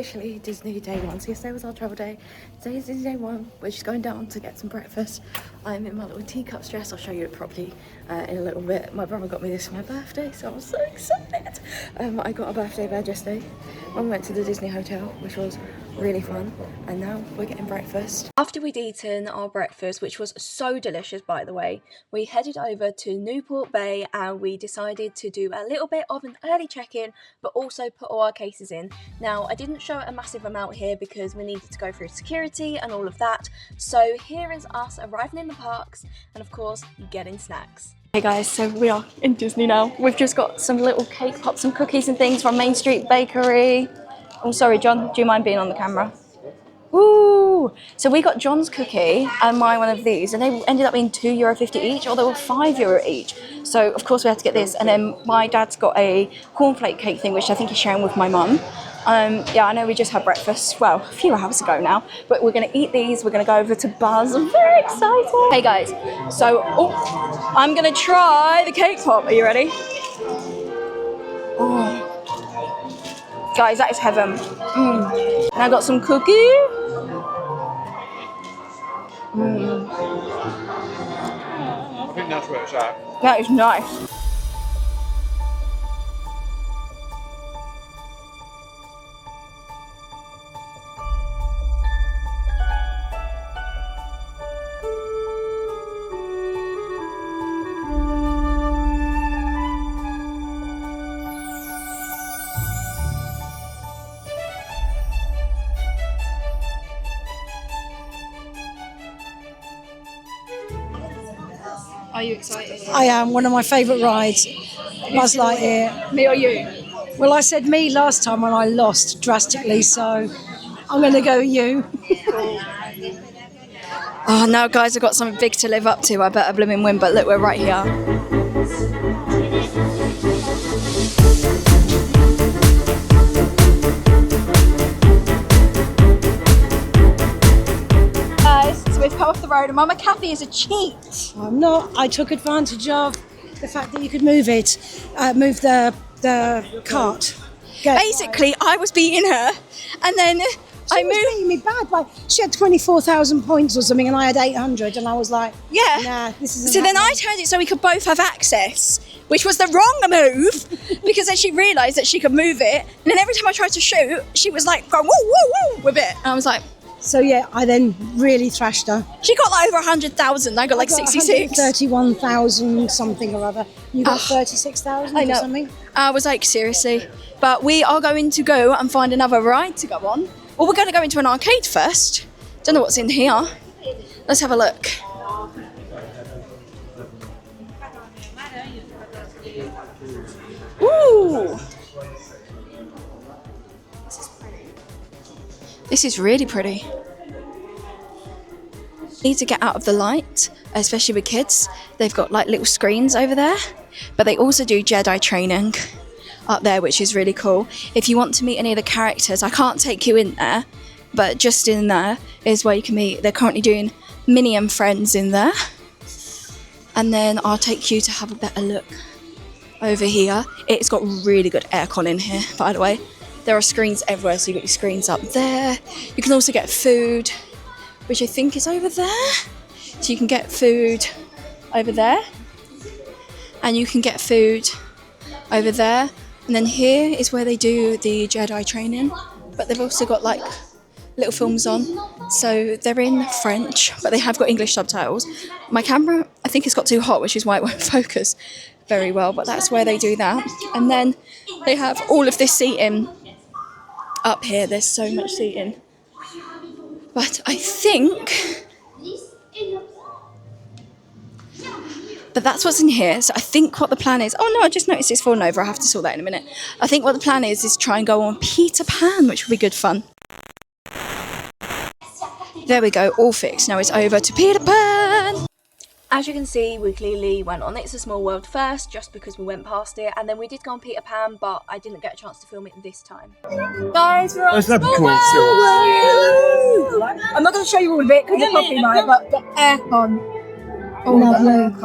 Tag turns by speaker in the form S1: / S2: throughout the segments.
S1: officially Disney day one. So yesterday was our travel day. Today is Disney day one. We're just going down to get some breakfast. I'm in my little teacup dress. I'll show you it properly in a little bit. My brother got me this for my birthday, so I'm so excited. I got a birthday badge yesterday. I went to the Disney hotel, which was really fun, and now we're getting breakfast. After we'd eaten our breakfast, which was so delicious by the way, we headed over to Newport Bay and we decided to do a little bit of an early check-in, but also put all our cases in. Now I didn't show a massive amount here because we needed to go through security and all of that, so here is us arriving in the parks and of course getting snacks. Hey guys, so we are in Disney now. We've just got some little cake pops and cookies and things from Main Street Bakery. Oh, sorry, John, do you mind being on the camera? Ooh! So we got John's cookie and mine one of these, and they ended up being €2.50 each, or they were €5 each. So, of course, we had to get this. And then my dad's got a cornflake cake thing, which I think he's sharing with my mum. Yeah, I know we just had breakfast, well, a few hours ago now, but we're going to eat these. We're going to go over to Buzz. I'm very excited. Hey, guys. So, I'm going to try the cake pop. Are you ready? Oh. Guys, that is heaven. And I got some cookie.
S2: I think that's where it's at.
S1: That is nice. Are you excited?
S3: I am. One of my favourite rides. Buzz Lightyear.
S1: Me or you?
S3: Well, I said me last time and I lost drastically, so I'm going to go you.
S1: Oh, now guys, I've got something big to live up to. I better blooming win, but look, we're right here. We've come off the road and Mama Kathy is a cheat.
S3: I'm not. I took advantage of the fact that you could move it, move the cart.
S1: Basically, I was beating her and then
S3: She was beating me bad. Like, she had 24,000 points or something and I had 800 and I was like,
S1: yeah.
S3: Nah, this isn't
S1: So then
S3: happening.
S1: I turned it so we could both have access, which was the wrong move because then she realised that she could move it, and then every time I tried to shoot, she was like going woo woo woo with it, and I was like,
S3: so yeah, I then really thrashed her.
S1: she got like over 100,000. I got like 66.
S3: 31,000 something or other. You got 36,000
S1: I know.
S3: or something?
S1: I was like, seriously. But we are going to go and find another ride to go on. Well, we're going to go into an arcade first. Don't know what's in here. Let's have a look. Ooh. This is really pretty. Need to get out of the light, especially with kids. They've got like little screens over there, but they also do Jedi training up there, which is really cool. If you want to meet any of the characters, I can't take you in there, but just in there is where you can meet. They're currently doing Minnie and Friends in there. And then I'll take you to have a better look over here. It's got really good aircon in here, by the way. There are screens everywhere, so you've got your screens up there. You can also get food, which I think is over there. So you can get food over there. And you can get food over there. And then here is where they do the Jedi training. But they've also got like little films on. So they're in French, but they have got English subtitles. My camera, I think it's got too hot, which is why it won't focus very well. But that's where they do that. And then they have all of this seating up here. There's so much seating. But I think... But that's what's in here. So I think what the plan is... Oh no, I just noticed it's fallen over. I have to sort that in a minute. I think what the plan is try and go on Peter Pan, which will be good fun. There we go, all fixed. Now it's over to Peter Pan. As you can see, we clearly went on It's a Small World first, just because we went past it, and then we did go on Peter Pan, but I didn't get a chance to film it this time. Guys, we're on Small World! I'm not going to show you all of it, because it's probably mine, but the aircon. Oh, lovely.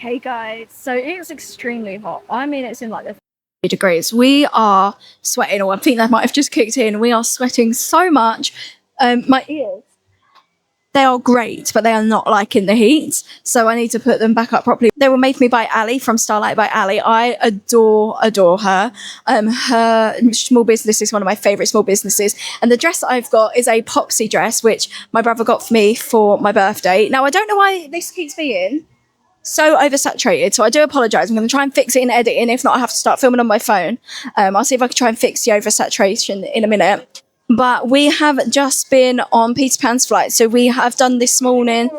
S1: Okay guys, so it's extremely hot. I mean, it's in like the degrees. We are sweating, or I think that might have just kicked in. We are sweating so much. My ears, they are great, but they are not liking the heat, so I need to put them back up properly. They were made for me by Ali from Starlight by Ali. I adore her. Her small business is one of my favorite small businesses, and the dress that I've got is a Popsy dress, which my brother got for me for my birthday. Now I don't know why this keeps being so oversaturated, so I do apologize. I'm going to try and fix it in editing. If not, I have to start filming on my phone. I'll see if I can try and fix the oversaturation in a minute. But we have just been on Peter Pan's flight, so we have done this morning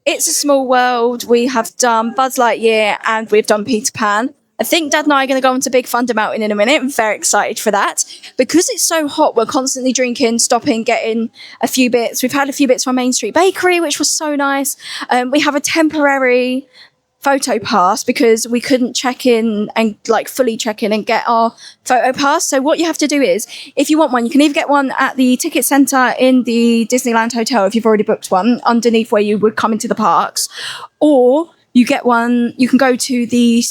S1: It's a Small World, we have done Buzz Lightyear, and we've done Peter Pan. I think Dad and I are going to go on to Big Thunder Mountain in a minute. I'm very excited for that. Because it's so hot, we're constantly drinking, stopping, getting a few bits. We've had a few bits from Main Street Bakery, which was so nice. We have a temporary photo pass because we couldn't check in and like fully check in and get our photo pass. So what you have to do is, if you want one, you can either get one at the ticket centre in the Disneyland Hotel if you've already booked one, underneath where you would come into the parks, or you get one, you can go to the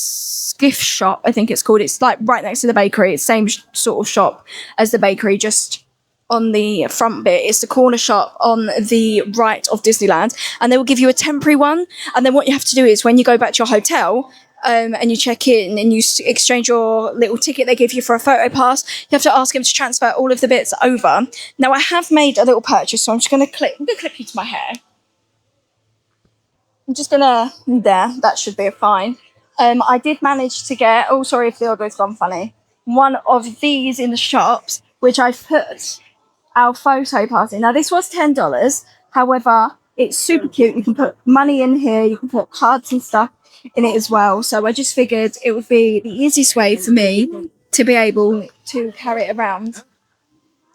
S1: gift shop, I think it's called. It's like right next to the bakery. It's the same sort of shop as the bakery, just on the front bit. It's the corner shop on the right of Disneyland, and they will give you a temporary one. And then what you have to do is, when you go back to your hotel and you check in and you exchange your little ticket they give you for a photo pass, you have to ask them to transfer all of the bits over. Now I have made a little purchase, so I'm going to clip you to my hair. I'm just gonna, there, that should be fine. I did manage to get, oh sorry if the logo's gone funny, one of these in the shops, which I've put our photo pass in. Now this was $10, however, it's super cute. You can put money in here, you can put cards and stuff in it as well. So I just figured it would be the easiest way for me to be able to carry it around,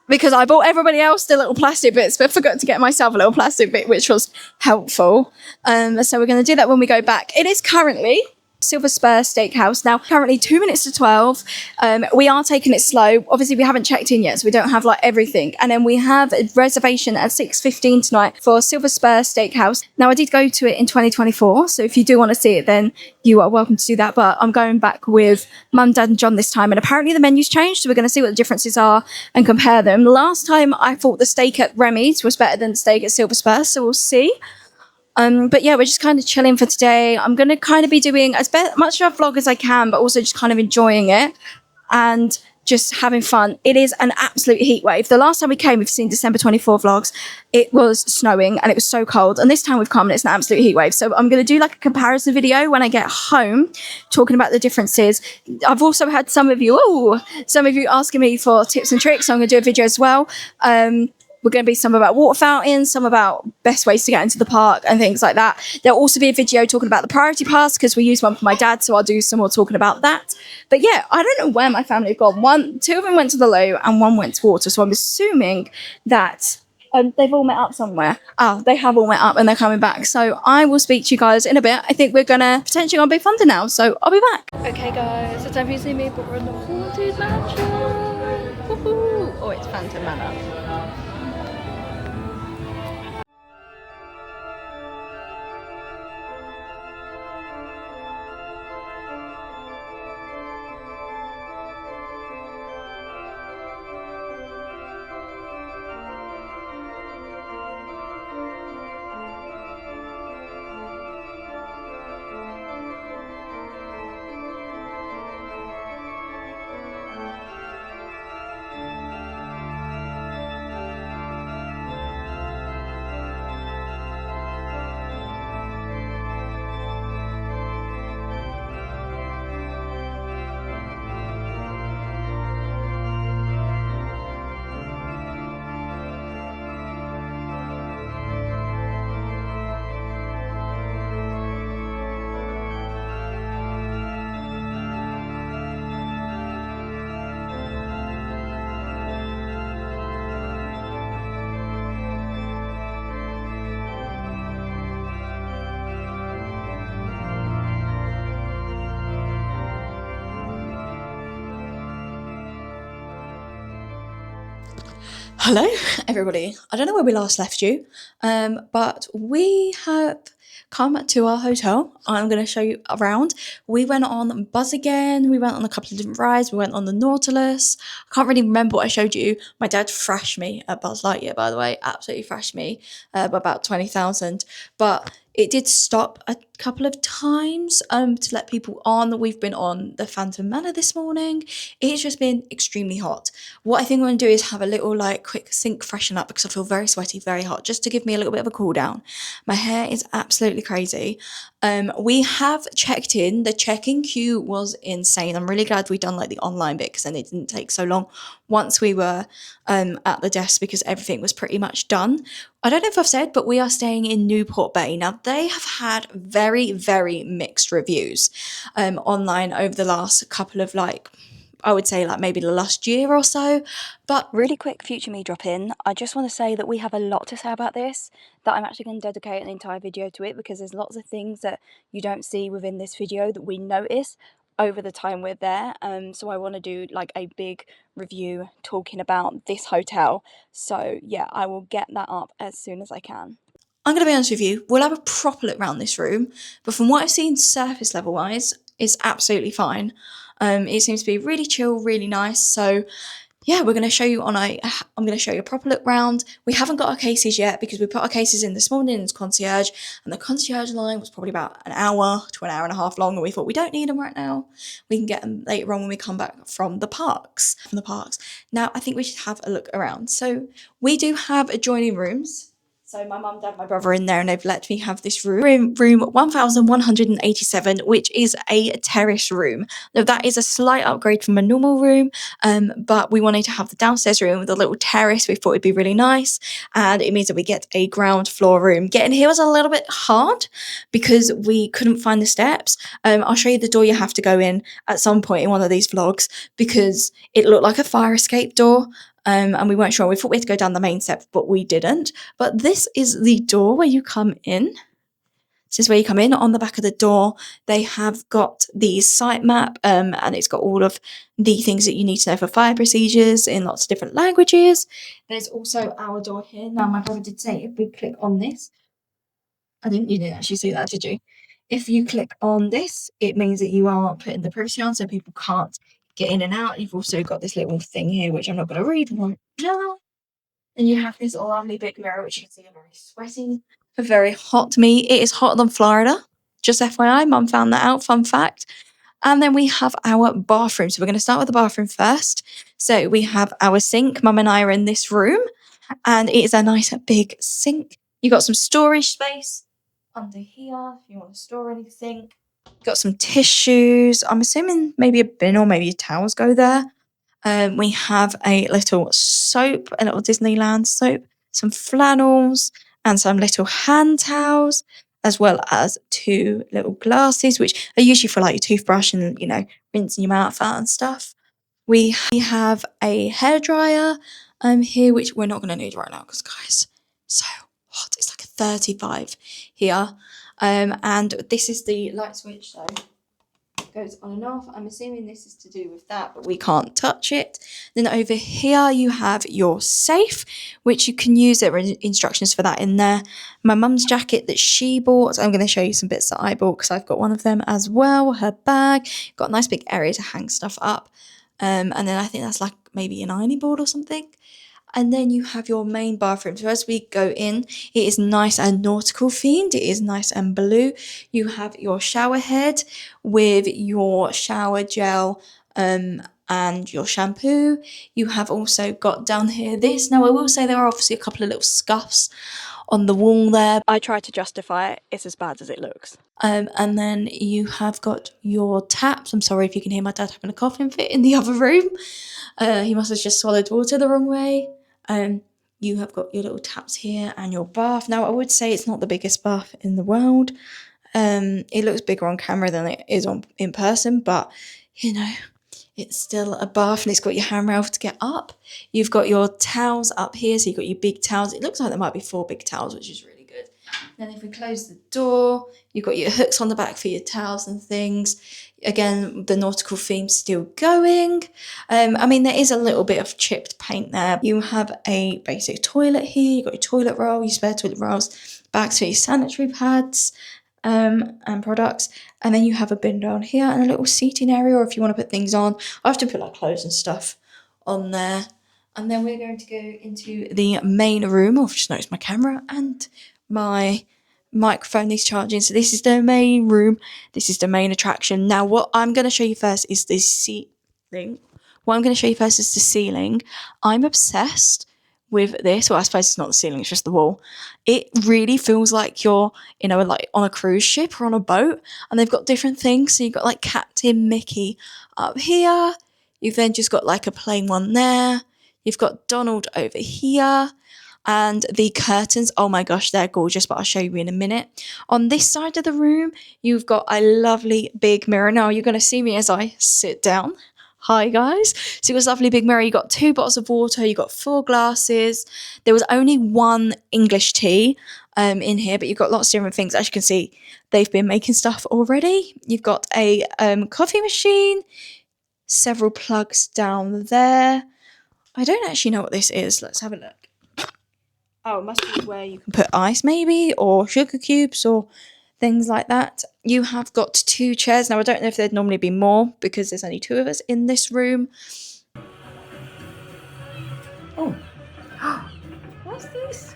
S1: because I bought everybody else the little plastic bits, but forgot to get myself a little plastic bit, which was helpful. So we're going to do that when we go back. It is currently Silverspur Steakhouse. Now, currently 2 minutes to 12. We are taking it slow. Obviously, we haven't checked in yet, so we don't have like everything. And then we have a reservation at 6:15 tonight for Silverspur Steakhouse. Now, I did go to it in 2024, so if you do want to see it, then you are welcome to do that. But I'm going back with Mum, Dad, and John this time, and apparently the menu's changed, so we're going to see what the differences are and compare them. Last time, I thought the steak at Remy's was better than the steak at Silverspur, so we'll see. But yeah, we're just kind of chilling for today. I'm going to kind of be doing as much of a vlog as I can, but also just kind of enjoying it and just having fun. It is an absolute heat wave. The last time we came, we've seen December 24 vlogs, it was snowing and it was so cold. And this time we've come and it's an absolute heat wave. So I'm going to do like a comparison video when I get home, talking about the differences. I've also had some of you asking me for tips and tricks. So I'm going to do a video as well. We're going to be some about water fountains, some about best ways to get into the park and things like that. There'll also be a video talking about the priority pass because we use one for my dad, so I'll do some more talking about that. But yeah, I don't know where my family have gone. Two of them went to the loo and one went to water, so I'm assuming that they've all met up somewhere. They have all met up and they're coming back. So I will speak to you guys in a bit. I think we're going to potentially go on Big Thunder now, so I'll be back. Okay guys, it's time for you to see me, but we're in the Haunted Mansion. Woohoo! Oh, it's Phantom Manor. Hello, everybody. I don't know where we last left you, but we have come to our hotel. I'm going to show you around. We went on Buzz again. We went on a couple of different rides. We went on the Nautilus. I can't really remember what I showed you. My dad thrashed me at Buzz Lightyear, by the way. Absolutely thrashed me by about 20,000. But it did stop a couple of times to let people on. We've been on the Phantom Manor this morning. It's just been extremely hot. What I think I'm going to do is have a little like quick sink freshen up because I feel very sweaty, very hot, just to give me a little bit of a cool down. My hair is absolutely crazy. We have checked in. The check-in queue was insane. I'm really glad we done like the online bit because then it didn't take so long once we were at the desk because everything was pretty much done. I don't know if I've said, but we are staying in Newport Bay. Now, they have had very, very mixed reviews online over the last couple of I would say maybe the last year or so. But really quick future me drop in. I just want to say that we have a lot to say about this, that I'm actually going to dedicate an entire video to it because there's lots of things that you don't see within this video that we notice over the time we're there. So I want to do like a big review talking about this hotel. So yeah, I will get that up as soon as I can. I'm going to be honest with you, we'll have a proper look around this room, but from what I've seen surface level wise, it's absolutely fine. It seems to be really chill, really nice. So yeah, we're going to show you I'm going to show you a proper look round. We haven't got our cases yet because we put our cases in this morning as concierge, and the concierge line was probably about an hour to an hour and a half long, and we thought we don't need them right now. We can get them later on when we come back from the parks. Now, I think we should have a look around. So we do have adjoining rooms. So my mum, dad, my brother are in there and they've let me have this room 1187, which is a terrace room. Now that is a slight upgrade from a normal room, but we wanted to have the downstairs room with a little terrace. We thought it'd be really nice, and it means that we get a ground floor room. Getting here was a little bit hard because we couldn't find the steps. I'll show you the door you have to go in at some point in one of these vlogs because it looked like a fire escape door. And we weren't sure. We thought we had to go down the main step, but we didn't. But this is the door where you come in. This is where you come in. On the back of the door, they have got the site map, and it's got all of the things that you need to know for fire procedures in lots of different languages. There's also our door here. Now, my brother did say if we click on this, you didn't actually see that, did you? If you click on this, it means that you are putting the privacy on so people can't get in and out. You've also got this little thing here, which I'm not going to read right now. And you have this lovely big mirror, which you can see I'm very sweaty. Very hot to me. It is hotter than Florida. Just FYI, Mum found that out. Fun fact. And then we have our bathroom. So we're going to start with the bathroom first. So we have our sink. Mum and I are in this room. And it is a nice big sink. You got some storage space under here if you want to store anything. Got some tissues. I'm assuming maybe a bin or maybe towels go there. We have a little soap, a little Disneyland soap, some flannels, and some little hand towels, as well as 2 little glasses, which are usually for like your toothbrush and, rinsing your mouth out and stuff. We have a hairdryer here, which we're not going to need right now because, guys, so hot. It's like a 35 here. And this is the light switch, so it goes on and off. I'm assuming this is to do with that, but we can't touch it. Then over here you have your safe, which you can use. There are instructions for that in there. My mum's jacket that she bought. I'm going to show you some bits that I bought because I've got one of them as well. Her bag. Got a nice big area to hang stuff up. And then I think that's like maybe an ironing board or something. And then you have your main bathroom. So as we go in, it is nice and nautical themed. It is nice and blue. You have your shower head with your shower gel and your shampoo. You have also got down here this. Now, I will say there are obviously a couple of little scuffs on the wall there. I try to justify it. It's as bad as it looks. And then you have got your taps. I'm sorry if you can hear my dad having a coughing fit in the other room. He must have just swallowed water the wrong way. You have got your little taps here and your bath. Now, I would say it's not the biggest bath in the world. It looks bigger on camera than it is in person, but, it's still a bath and it's got your handrail to get up. You've got your towels up here, so you've got your big towels. It looks like there might be 4 big towels, which is really good. Then if we close the door, you've got your hooks on the back for your towels and things. Again, the nautical theme's still going. I mean, there is a little bit of chipped paint there. You have a basic toilet here. You've got your toilet roll, your spare toilet rolls, bags for your sanitary pads and products. And then you have a bin down here and a little seating area, or if you want to put things on. I have to put like clothes and stuff on there. And then we're going to go into the main room. I've just noticed my camera and my microphone needs charging. So this is the main room. This is the main attraction. Now what I'm going to show you first is the ceiling. What I'm going to show you first is the ceiling. I'm obsessed with this. Well, I suppose it's not the ceiling, it's just the wall. It really feels like you're, you know, like on a cruise ship or on a boat, and they've got different things. So you've got like Captain Mickey up here. You've then just got like a plain one there. You've got Donald over here. And the curtains, oh my gosh, they're gorgeous, but I'll show you in a minute. On this side of the room, you've got a lovely big mirror. Now, you're going to see me as I sit down. Hi, guys. So you've got this lovely big mirror. You've got 2 bottles of water. You've got 4 glasses. There was only 1 English tea in here, but you've got lots of different things. As you can see, they've been making stuff already. You've got a coffee machine, several plugs down there. I don't actually know what this is. Let's have a look. Oh, it must be where you can put ice maybe, or sugar cubes or things like that. You have got 2 chairs. Now, I don't know if there'd normally be more because there's only 2 of us in this room. Oh. What's this?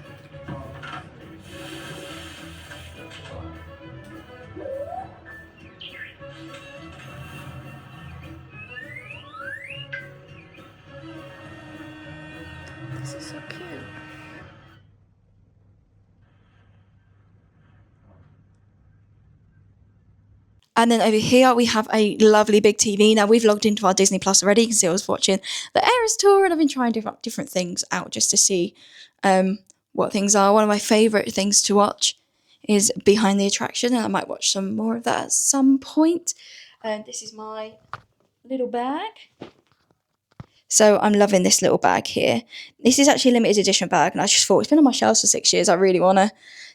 S1: This is so cute. And then over here, we have a lovely big TV. Now, we've logged into our Disney Plus already. You can see I was watching the Eras Tour, and I've been trying different things out just to see what things are. One of my favourite things to watch is Behind the Attraction, and I might watch some more of that at some point. And this is my little bag. So I'm loving this little bag here. This is actually a limited edition bag, and I just thought it's been on my shelves for 6 years. I really want to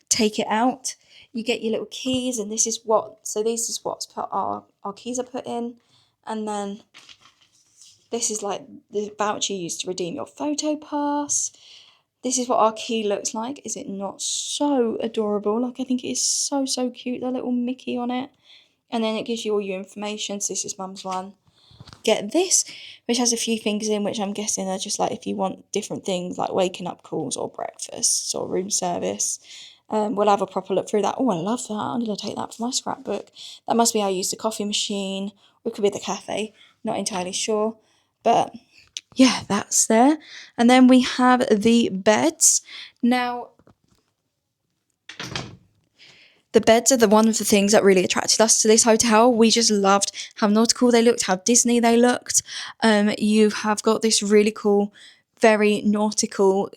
S1: take it out. You get your little keys, and this is what's put our keys are put in. And then this is like the voucher you use to redeem your photo pass. This is what our key looks like. Is it not so adorable? Like, I think it is so, so cute, the little Mickey on it. And then it gives you all your information. So this is Mum's one. Get this, which has a few things in, which I'm guessing are just like if you want different things like waking up calls or breakfasts or room service. We'll have a proper look through that. Oh, I love that. I'm going to take that for my scrapbook. That must be how I use the coffee machine. Or it could be the cafe. Not entirely sure. But yeah, that's there. And then we have the beds. Now, the beds are one of the things that really attracted us to this hotel. We just loved how nautical they looked, how Disney they looked. You have got this really cool, very nautical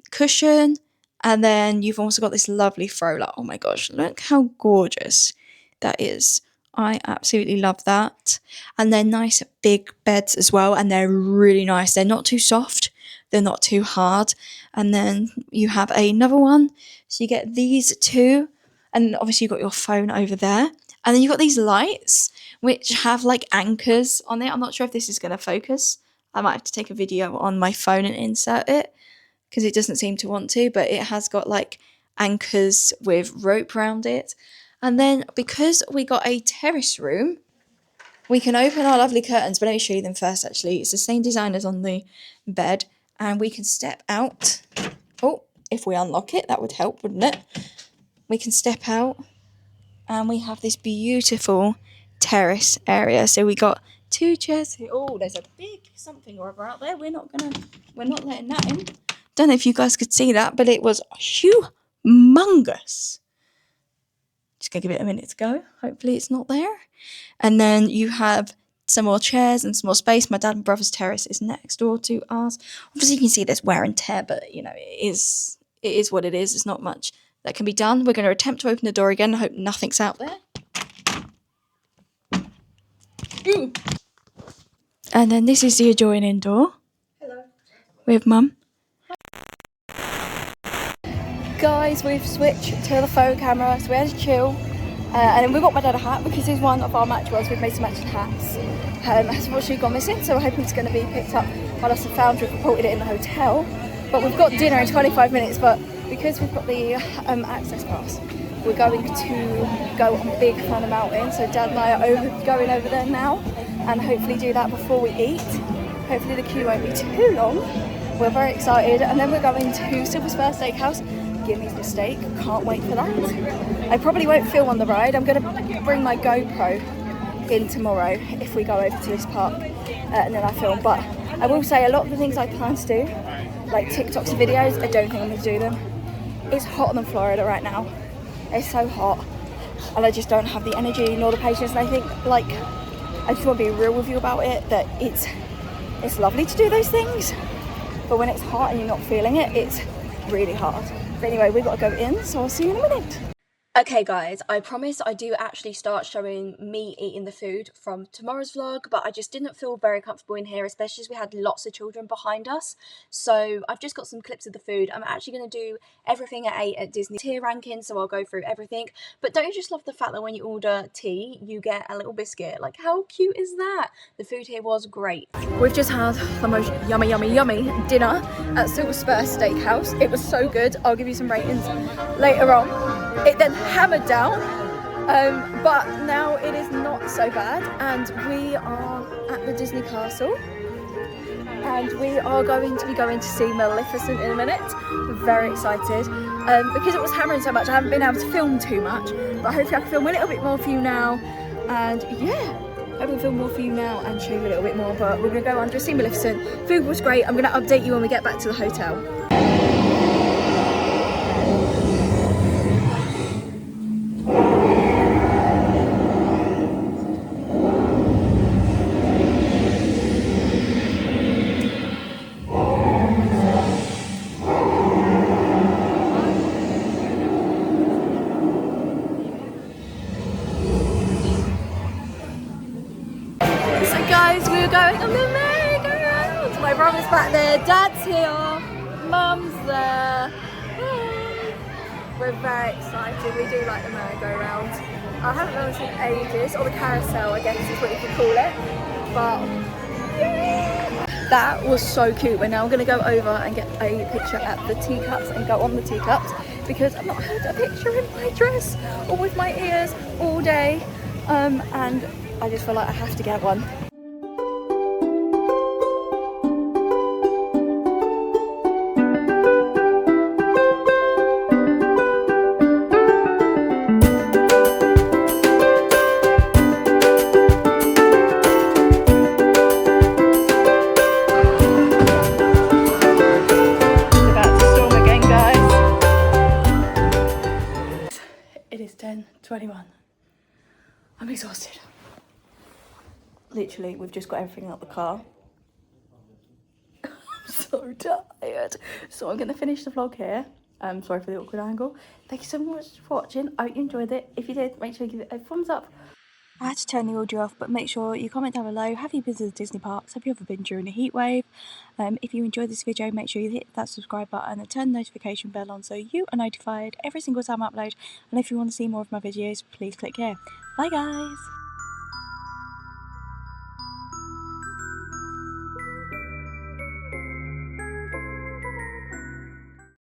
S1: cushion. And then you've also got this lovely throw. Like, oh my gosh, look how gorgeous that is. I absolutely love that. And they're nice big beds as well. And they're really nice. They're not too soft. They're not too hard. And then you have another one. So you get these 2. And obviously you've got your phone over there. And then you've got these lights, which have like anchors on it. I'm not sure if this is going to focus. I might have to take a video on my phone and insert it, because it doesn't seem to want to, but it has got like anchors with rope around it. And then because we got a terrace room, we can open our lovely curtains, but let me show you them first actually. It's the same design as on the bed, and we can step out. Oh, if we unlock it, that would help, wouldn't it? We can step out and we have this beautiful terrace area. So we got 2 chairs here. Oh, there's a big something or other out there. We're not letting that in. Don't know if you guys could see that, but it was humongous. Just gonna give it a minute to go. Hopefully it's not there. And then you have some more chairs and some more space. My dad and brother's terrace is next door to ours. Obviously you can see there's wear and tear, but you know, it is what it is. There's not much that can be done. We're going to attempt to open the door again. I hope nothing's out there. Ooh. And then this is the adjoining door. Hello. With Mum. guys, we've switched to the phone camera, so we had to chill. And then we got my dad a hat because he's one of our match ones. We've made some matching hats. Has unfortunately gone missing, so we're hoping it's going to be picked up by Lost and Found. We've reported it in the hotel. But we've got dinner in 25 minutes, but because we've got the access pass, we're going to go on Big Thunder Mountain. So Dad and I are going over there now and hopefully do that before we eat. Hopefully the queue won't be too long. We're very excited. And then we're going to Silverspur Steakhouse. Gimme the steak, can't wait for that. I probably won't film on the ride. I'm going to bring my GoPro in tomorrow if we go over to this park and then I film. But I will say a lot of the things I plan to do, like TikToks and videos, I don't think I'm going to do them. It's hotter than Florida right now. It's so hot and I just don't have the energy nor the patience. And I think, like, I just want to be real with you about it, that it's lovely to do those things, but when it's hot and you're not feeling it, it's really hard. But anyway, we've got to go in, so I'll see you in a minute. Okay guys, I promise I do actually start showing me eating the food from tomorrow's vlog, but I just didn't feel very comfortable in here, especially as we had lots of children behind us. So I've just got some clips of the food. I'm actually going to do everything I ate at Disney tier ranking, so I'll go through everything. But don't you just love the fact that when you order tea, you get a little biscuit? Like, how cute is that? The food here was great. We've just had the most yummy dinner at Silverspur Steakhouse. It was so good. I'll give you some ratings later on. It then hammered down, but now it is not so bad, and we are at the Disney Castle and we are going to see Maleficent in a minute. We're very excited because it was hammering so much. I haven't been able to film too much, but hopefully I can film a little bit more for you now, and yeah, I will film more for you now and show you a little bit more. But we're going to go under, see Maleficent. Food was great. I'm going to update you when we get back to the hotel. Guys, we were going on the merry-go-round. My brother's back there, Dad's here, Mum's there. We're very excited. We do like the merry-go-round. I haven't done this in ages, or the carousel, I guess is what you could call it. But yeah, that was so cute. We're now going to go over and get a picture at the teacups and go on the teacups because I've not had a picture in my dress or with my ears all day, and I just feel like I have to get one. It is 10:21. I'm exhausted. Literally, we've just got everything out the car. I'm so tired. So I'm going to finish the vlog here. Sorry for the awkward angle. Thank you so much for watching. I hope you enjoyed it. If you did, make sure you give it a thumbs up. I had to turn the audio off, but make sure you comment down below. Have you visited Disney parks? Have you ever been during a heat wave? If you enjoyed this video, make sure you hit that subscribe button and turn the notification bell on so you are notified every single time I upload. And if you want to see more of my videos, please click here. Bye guys!